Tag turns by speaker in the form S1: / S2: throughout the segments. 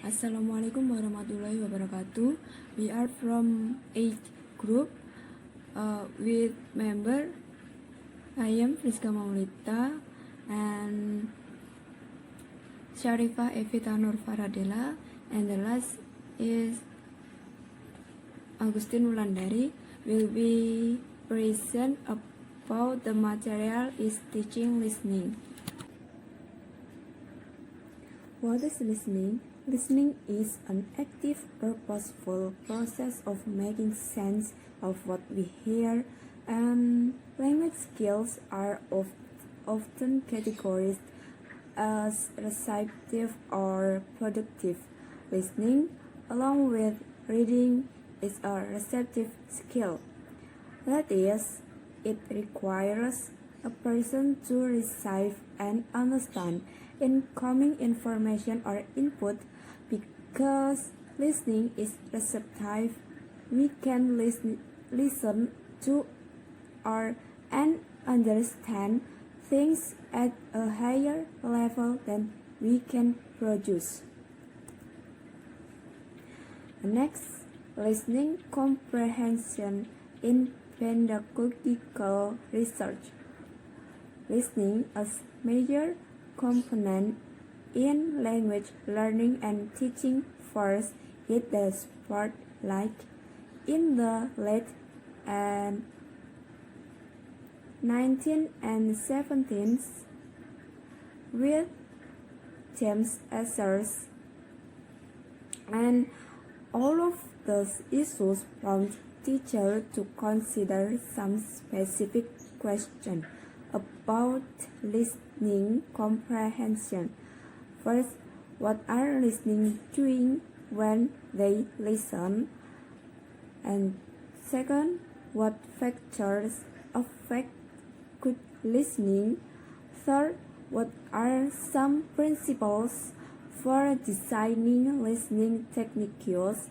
S1: Assalamualaikum warahmatullahi wabarakatuh. We are from 8 group with member. I am Friska Maulita and Sharifah Evita Nur Faradela, and the last is Agustin Wulandari. Will be present about the material is teaching listening. What is listening? Listening is an active, purposeful process of making sense of what we hear, and language skills are often categorized as receptive or productive. Listening, along with reading, is a receptive skill. That is, it requires a person to receive and understand incoming information or input. Because listening is receptive, we can listen to and understand things at a higher level than we can produce. Next, listening comprehension in pedagogical research. Listening as major component in language learning and teaching first hit the spotlight in the late 19th and 17th with James Assers, and all of those issues prompt teachers to consider some specific question about listening comprehension. First, what are listening doing when they listen? And second, what factors affect good listening? Third, what are some principles for designing listening techniques?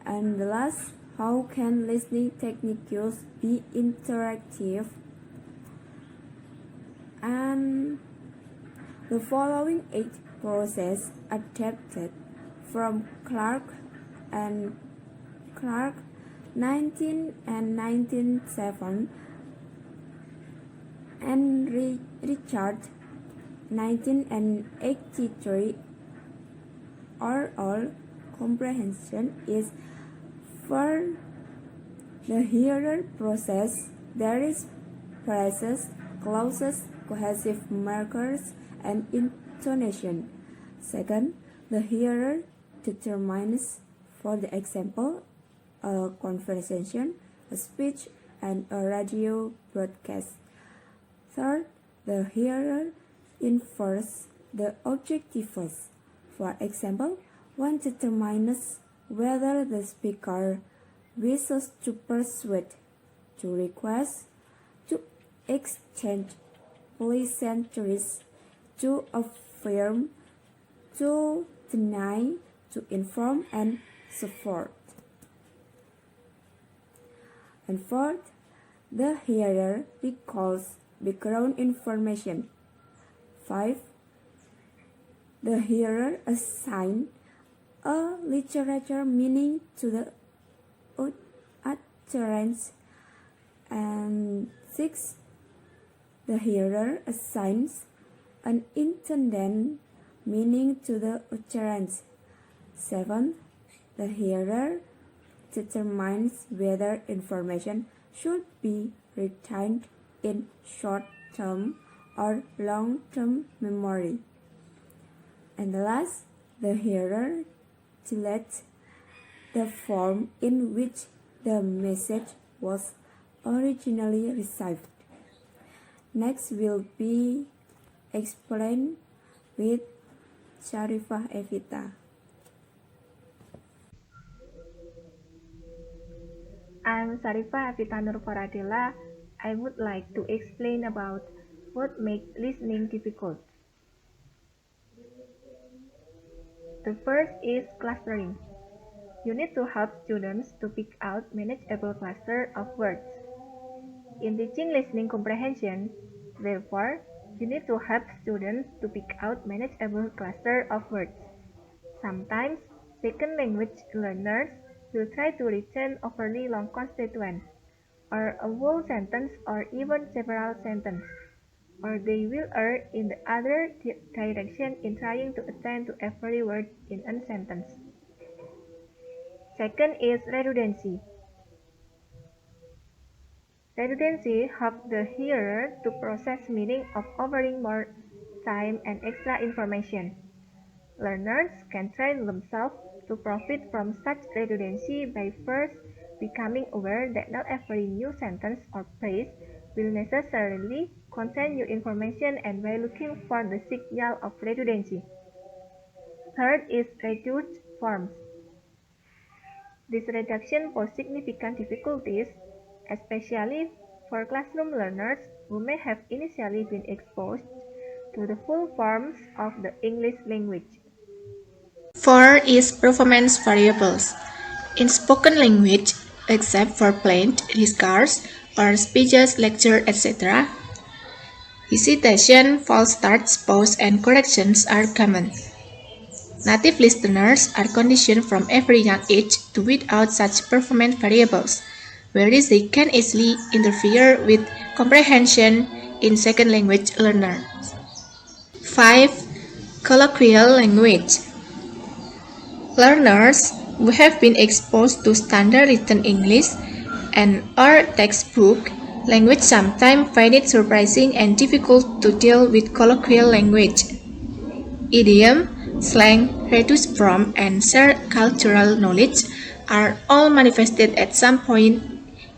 S1: And last, how can listening techniques be interactive? And the following 8 processes adapted from Clark 19 and 1907 and Richard 1983 oral comprehension is for the hearer process. There is phrases, clauses, cohesive markers, and intonation. Second, the hearer determines, for the example, a conversation, a speech, and a radio broadcast. Third, the hearer infers the objectives. For example, one determines whether the speaker wishes to persuade, to request, to exchange pleasantries, to affirm, to deny, to inform, and so forth. And fourth, the hearer recalls background information. 5. The hearer assigns a literature meaning to the utterance. And 6. The hearer assigns an intended meaning to the utterance. 7. The hearer determines whether information should be retained in short-term or long-term memory. And last, the hearer selects the form in which the message was originally received. Next will be explained with Sharifah Evita.
S2: I'm Sharifah Evita Nur Faradela. I would like to explain about what makes listening difficult. The first is clustering. You need to help students to pick out manageable cluster of words. In teaching listening comprehension, therefore, you need to help students to pick out manageable cluster of words. Sometimes, second language learners will try to retain overly long constituents, or a whole sentence or even several sentences, or they will err in the other direction in trying to attend to every word in a sentence. Second is redundancy. Redundancy helps the hearer to process meaning of offering more time and extra information. Learners can train themselves to profit from such redundancy by first becoming aware that not every new sentence or phrase will necessarily contain new information and by looking for the signal of redundancy. Third is reduced forms. This reduction poses significant difficulties, especially for classroom learners who may have initially been exposed to the full forms of the English language.
S3: 4 is performance variables. In spoken language, except for plain discourse or speeches, lecture, etc., hesitation, false starts, pause, and corrections are common. Native listeners are conditioned from every young age to weed out such performance variables, whereas they can easily interfere with comprehension in second language learners. 5. Colloquial language. Learners who have been exposed to standard written English and or textbook language sometimes find it surprising and difficult to deal with colloquial language. Idiom, slang, reduced form, and shared cultural knowledge are all manifested at some point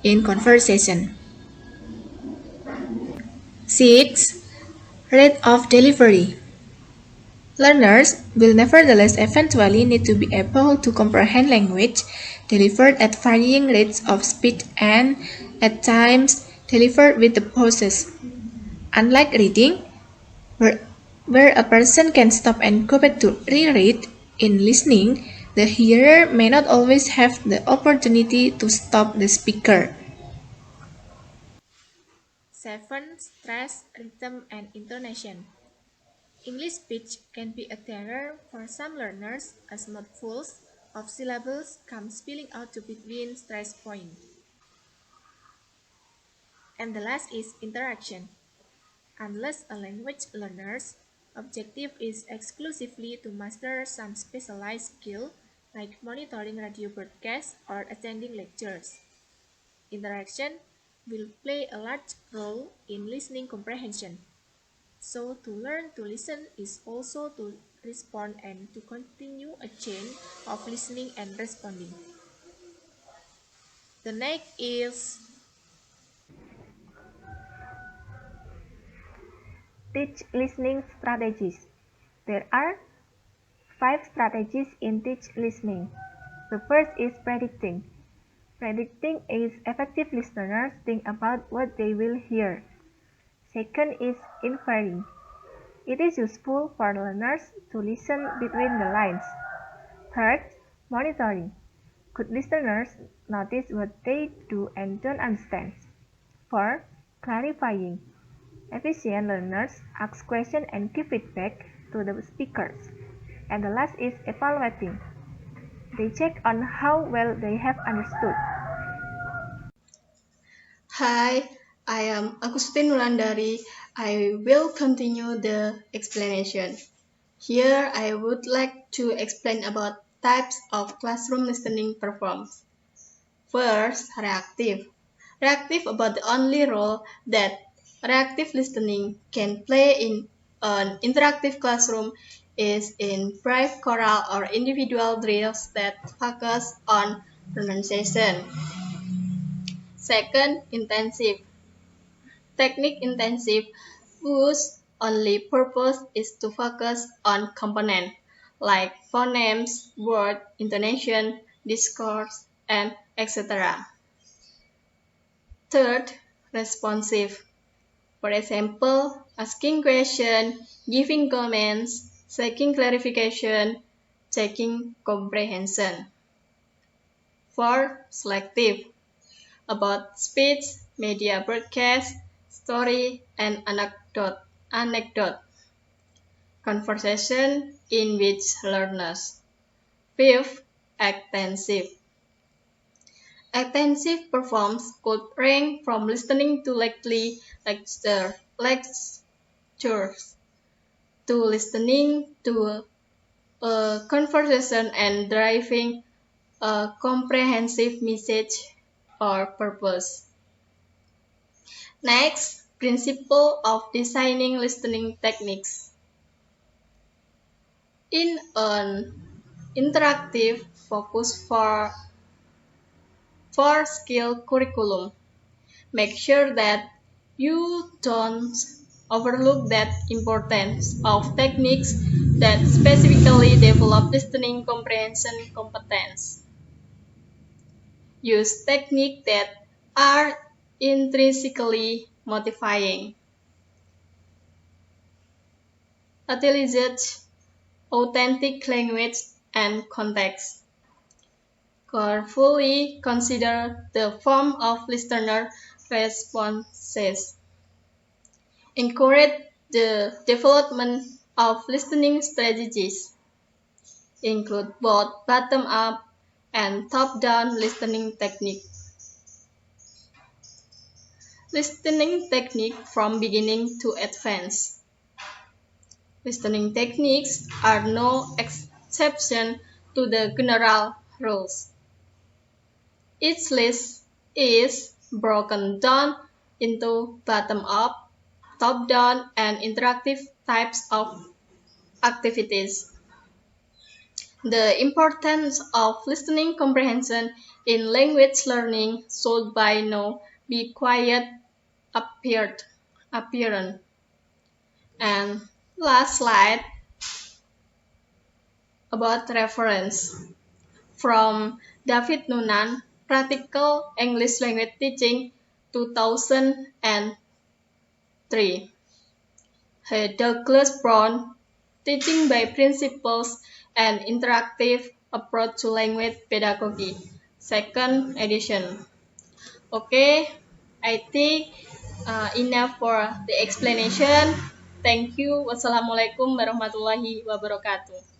S3: in conversation. 6. Rate of delivery. Learners will nevertheless eventually need to be able to comprehend language delivered at varying rates of speed and, at times, delivered with the pauses. Unlike reading, where a person can stop and go back to reread, in listening, the hearer may not always have the opportunity to stop the speaker. 7. Stress, rhythm, and intonation. English speech can be a terror for some learners as mouthfuls of syllables come spilling out to between stress points. And the last is interaction. Unless a language learner's objective is exclusively to master some specialized skill like monitoring radio broadcasts or attending lectures, interaction will play a large role in listening comprehension. So to learn to listen is also to respond and to continue a chain of listening and responding. The next is
S2: Teach listening strategies. There are 5 strategies in teach listening. The first is predicting. Predicting is effective listeners think about what they will hear. Second is inferring. It is useful for learners to listen between the lines. Third, monitoring. Good listeners notice what they do and don't understand. 4. Clarifying. Efficient learners ask questions and give feedback to the speakers. And the last is evaluating. They check on how well they have understood.
S3: Hi, I am Agustin Nulandari. I will continue the explanation. Here I would like to explain about types of classroom listening performs. First, reactive. Reactive about the only role that reactive listening can play in an interactive classroom is in brief choral or individual drills that focus on pronunciation. Second, intensive. Technique intensive, whose only purpose is to focus on components like phonemes, word, intonation, discourse, and etc. Third, responsive. For example, asking questions, giving comments, seeking clarification, checking comprehension. Fourth, selective. About speech, media broadcast, story, and anecdote. Conversation in which learners. Fifth, attentive. Attentive performance could range from listening to lectures to listening to a conversation and deriving a comprehensive message or purpose. Next, principle of designing listening techniques. In an interactive focus for skill curriculum, make sure that you don't overlook that importance of techniques that specifically develop listening comprehension competence. Use techniques that are intrinsically motivating. Utilize authentic language and context. Carefully consider the form of listener responses. Encourage the development of listening strategies. Include both bottom-up and top-down listening techniques. Listening technique from beginning to advance. Listening techniques are no exception to the general rules. Each list is broken down into bottom-up, top-down, and interactive types of activities. The importance of listening comprehension in language learning should by now be quite apparent. And last slide about reference. From David Noonan, Practical English Language Teaching, 2003. Douglas Brown, Teaching by Principles and Interactive Approach to Language Pedagogy, 2nd edition. Okay, I think enough for the explanation. Thank you. Wassalamualaikum warahmatullahi wabarakatuh.